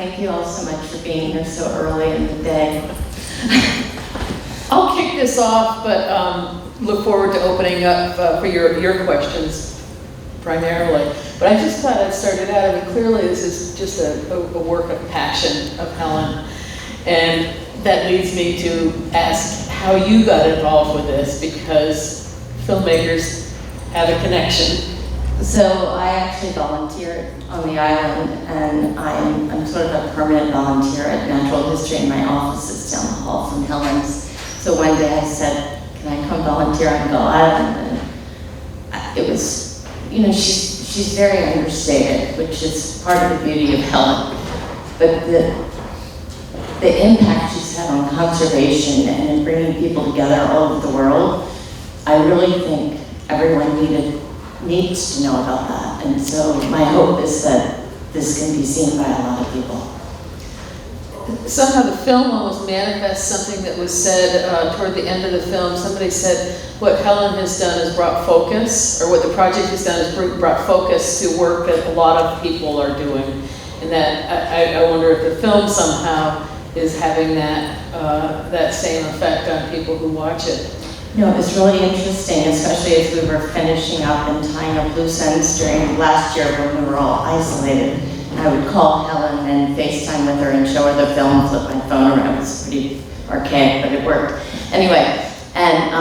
thank you all so much for being here so early in the day. I'll kick this off, but look forward to opening up for your questions primarily. But I just thought I'd start it out. I mean, clearly this is just a work of passion of Helen. And that leads me to ask how you got involved with this, because filmmakers have a connection. So I actually volunteer on the island, and I'm sort of a permanent volunteer at Natural History, and my office is down the hall from Helen's. So one day I said, can I come volunteer on Gull Island? And it was, you know, she's very understated, which is part of the beauty of Helen. But the impact she's had on conservation and in bringing people together all over the world, I really think everyone needs to know about that. And so my hope is that this can be seen by a lot of people. Somehow the film almost manifests something that was said toward the end of the film. Somebody said what Helen has done is brought focus, or what the project has done is brought focus to work that a lot of people are doing. And that I wonder if the film somehow is having that same effect on people who watch it. No, it was really interesting, especially as we were finishing up and tying up loose ends during last year when we were all isolated. I would call Helen and FaceTime with her and show her the film, flip my phone around. It was pretty archaic, but it worked. Anyway, and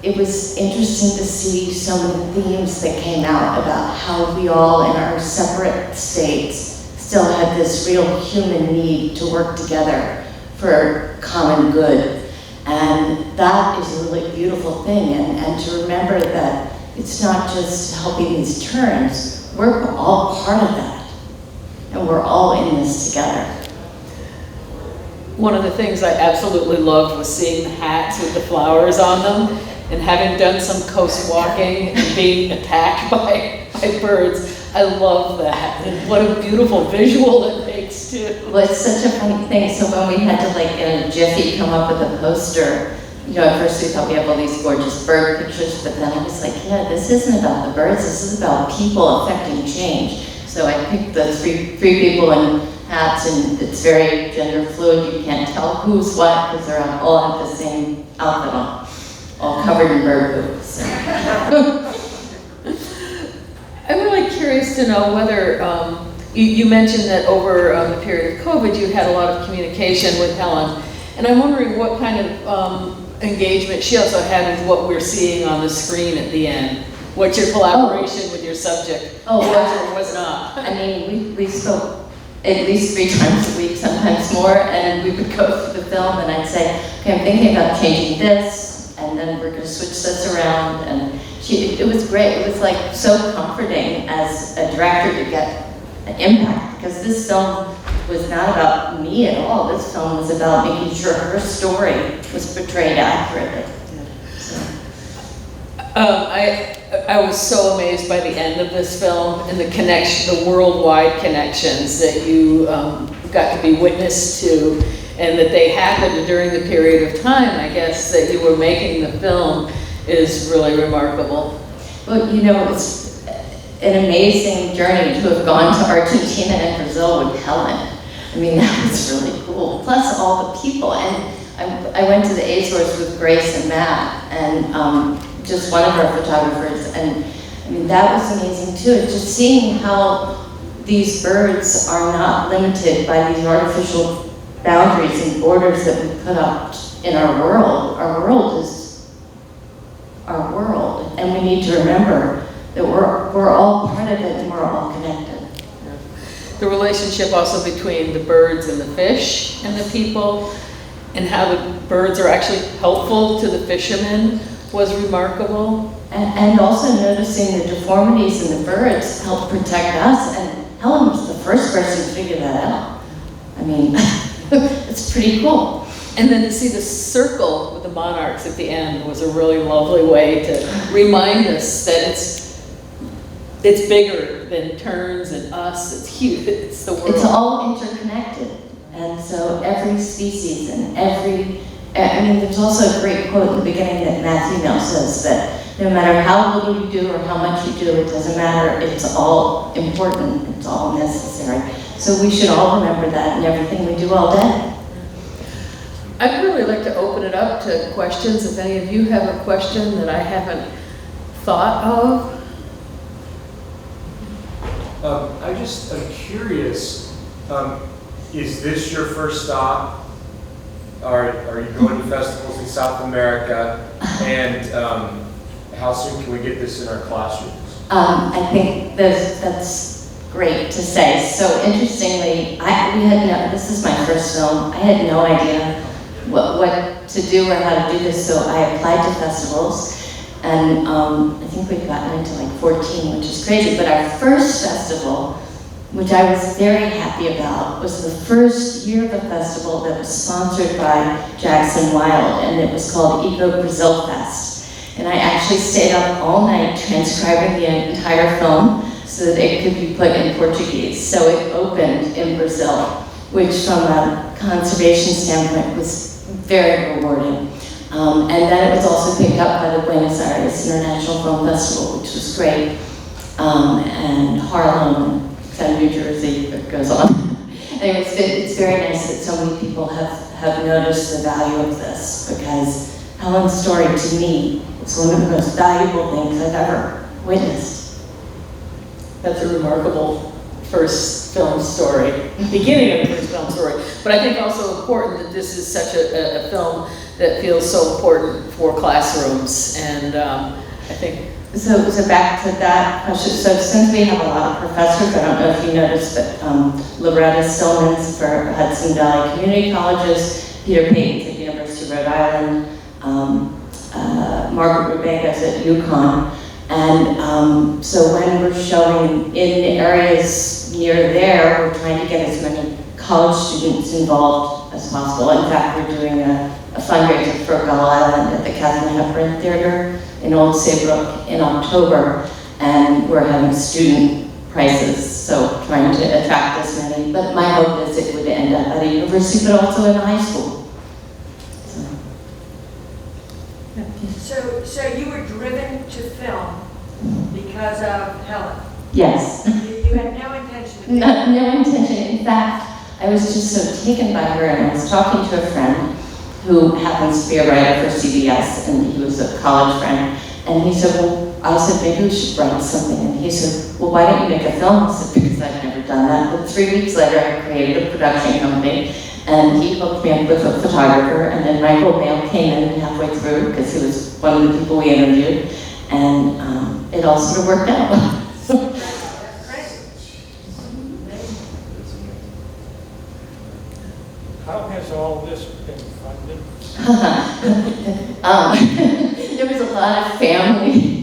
it was interesting to see some of the themes that came out about how we all in our separate states still had this real human need to work together for common good. And that is a really beautiful thing, and to remember that it's not just helping these turns, we're all part of that, and we're all in this together. One of the things I absolutely loved was seeing the hats with the flowers on them, and having done some coast walking and being attacked by birds. I love that, and what a beautiful visual it makes too. Well, it's such a funny thing. So when we had to, like, in a jiffy come up with a poster, you know, at first we thought we have all these gorgeous bird pictures, but then I was like, yeah, this isn't about the birds, this is about people affecting change. So I picked the three people in hats, and it's very gender fluid. You can't tell who's what because they're all have the same outfit on, all covered in bird poop. So. I'm really curious to know whether, you mentioned that over the period of COVID you had a lot of communication with Helen, and I'm wondering what kind of engagement she also had with what we're seeing on the screen at the end. What's your collaboration with your subject? Was or was not? I mean, we spoke at least 3 times a week, sometimes more, and we would go through the film and I'd say, okay, I'm thinking about changing this, and then we're going to switch this around, and it was great. It was like so comforting as a director to get an impact, because this film was not about me at all. This film was about making sure her story was portrayed accurately. So. I was so amazed by the end of this film and the connection, the worldwide connections that you got to be witness to, and that they happened during the period of time, I guess, that you were making the film is really remarkable. Well, you know, it's an amazing journey to have gone to Argentina and Brazil with Helen. I mean, that was really cool. Plus all the people. And I went to the Azores with Grace and Matt, and just one of our photographers. And I mean, that was amazing too. Just seeing how these birds are not limited by these artificial boundaries and borders that we put up in our world. Our world is our world, and we need to remember that we're all part of it and we're all connected. Yeah. The relationship also between the birds and the fish and the people, and how the birds are actually helpful to the fishermen, was remarkable. And also noticing the deformities in the birds help protect us, and Helen was the first person to figure that out. I mean, it's pretty cool. And then to see the circle with the monarchs at the end was a really lovely way to remind us that it's bigger than terns and us. It's huge. It's the world. It's all interconnected. And so every species and I mean, there's also a great quote in the beginning that Matthew now says that no matter how little you do or how much you do, it doesn't matter. It's all important. It's all necessary. So we should all remember that in everything we do all day. I'd really like to open it up to questions. If any of you have a question that I haven't thought of. I'm curious, is this your first stop? Are you going to festivals in South America? And how soon can we get this in our classrooms? I think that's great to say. So interestingly, this is my first film. I had no idea what to do or how to do this, so I applied to festivals. And I think we've gotten into like 14, which is crazy. But our first festival, which I was very happy about, was the first year of a festival that was sponsored by Jackson Wild, and it was called Eco Brazil Fest. And I actually stayed up all night transcribing the entire film so that it could be put in Portuguese. So it opened in Brazil, which from a conservation standpoint was very rewarding. And then it was also picked up by the Buenos Aires International Film Festival, which was great, and Harlem, and New Jersey, it goes on. Anyway, it's very nice that so many people have noticed the value of this, because Helen's story to me is one of the most valuable things I've ever witnessed. That's a remarkable first film story, beginning of the first film story. But I think also important that this is such a film that feels so important for classrooms, and I think. So back to that question. So since we have a lot of professors, I don't know if you noticed, but Loretta Stillman's for Hudson Valley Community Colleges, Peter Payton's at University of Rhode Island, Margaret Rubega's at UConn. And so when we're showing in areas near there, we're trying to get as many college students involved as possible. In fact, we're doing a fundraiser for Gull Island at the Katharine Hepburn Theater in Old Saybrook in October, and we're having student prices, so trying to attract as many. But my hope is it would end up at a university, but also in a high school. So you were driven to film because of Helen? Yes. You had no intention of No intention. In fact, I was just so taken by her, and I was talking to a friend who happens to be a writer for CBS, and he was a college friend, and he said, well, I said, maybe we should write something, and he said, well, why don't you make a film? I said, because I've never done that. But 3 weeks later, I created a production company, and he hooked me up with a photographer, and then Michael Mail came in halfway through, because he was one of the people we interviewed, and it all sort of worked out. How has all this been funded? There was a lot of family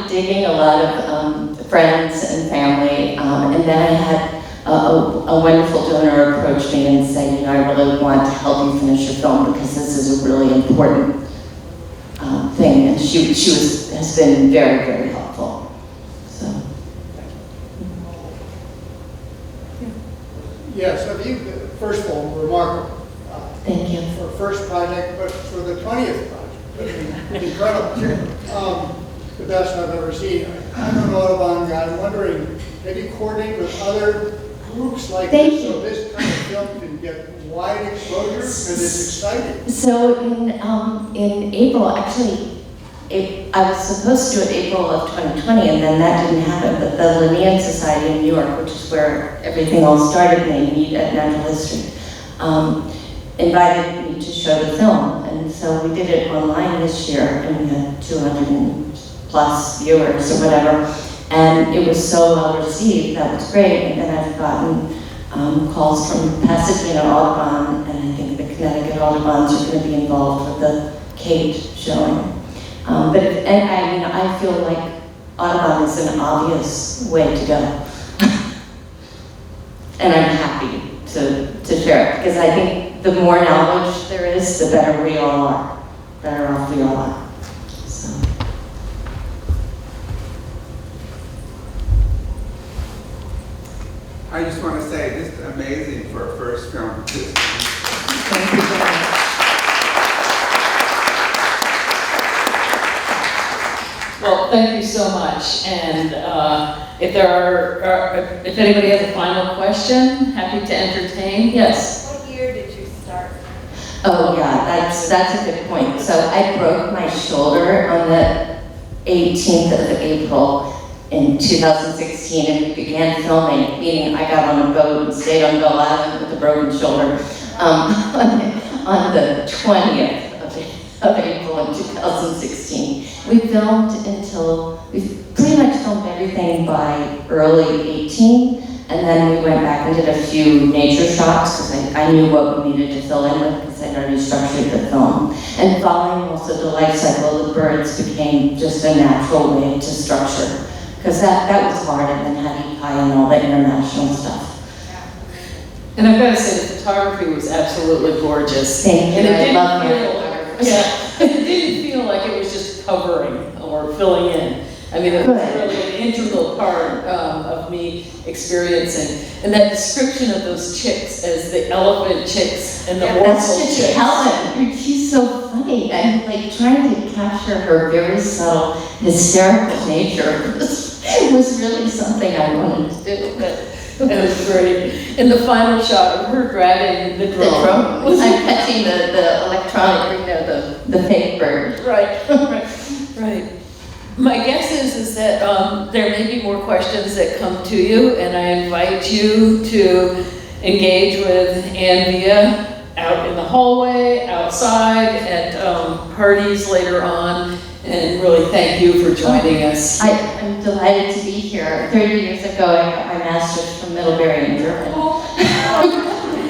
digging, a lot of friends and family, and then I had a wonderful donor approach me and say, you know, I really want to help you finish your film because this is a really important thing, and she has been very, very helpful. So. Yes, I think first of all, remarkable. Thank you. For a first project, but for the 20th project. Incredible. The best I've ever seen. I'm an Audubon guy. I'm wondering, have you coordinated with other groups like this so this kind of film can get wide exposure? Because it's exciting. So in April, actually, I was supposed to do it April of 2020, and then that didn't happen. But the Linnean Society in New York, which is where everything all started, and they meet at Natural History, invited me to show the film. And so we did it online this year, and we had 200+ viewers or whatever. And it was so well received, that was great. And then I've gotten calls from Pasadena Audubon, and I think the Connecticut Audubons are going to be involved with the Kate showing. I feel like Audubon is an obvious way to go. And I'm happy to share it, because I think the more knowledge there is, the better we all are, better off we all are. So. I just want to say this is amazing for a first film. Thank you very much. thank you so much. And if if anybody has a final question, happy to entertain. Yes. What year did you start? Oh, yeah, that's a good point. So I broke my shoulder on the 18th of April in 2016, and we began filming, meaning I got on a boat and stayed on Gull Island with a broken shoulder on the 20th of April in 2016. We filmed we pretty much filmed everything by early 18, and then we went back and did a few nature shots because I knew what we needed to fill in with because I'd already structured the film. And following also the life cycle of the birds became just a natural way to structure, because that was hard, and then having pie and all the international stuff. And I've got to say, the photography was absolutely gorgeous. Thank And you. it I didn't love my feel- photographers. Yeah, it didn't feel like it was just covering or filling in. I mean, it was Good. really an integral part of me experiencing. And that description of those chicks as the elephant chicks and the That's warhol just chicks. Helen. She's so funny. I'm like trying to capture her very subtle, hysterical nature. It was really something I wanted to do. But it was great. And the final shot of her grabbing the The drone. drone. I'm catching the electronic, the fake bird. Right, right. My guess is that there may be more questions that come to you, and I invite you to engage with Anne Via out in the hallway, outside, at parties later on, and really thank you for joining us. I'm delighted to be here. 30 years ago, I got my master's from Middlebury in German.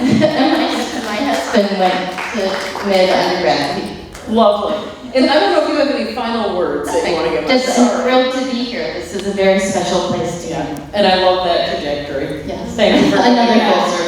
And my husband went to mid-undergrad. Lovely. And I don't know if you have any final words that you want to give us. Just I'm thrilled to be here. This is a very special place to be. Yeah, and I love that trajectory. Yes. Thank you for Another coming out. full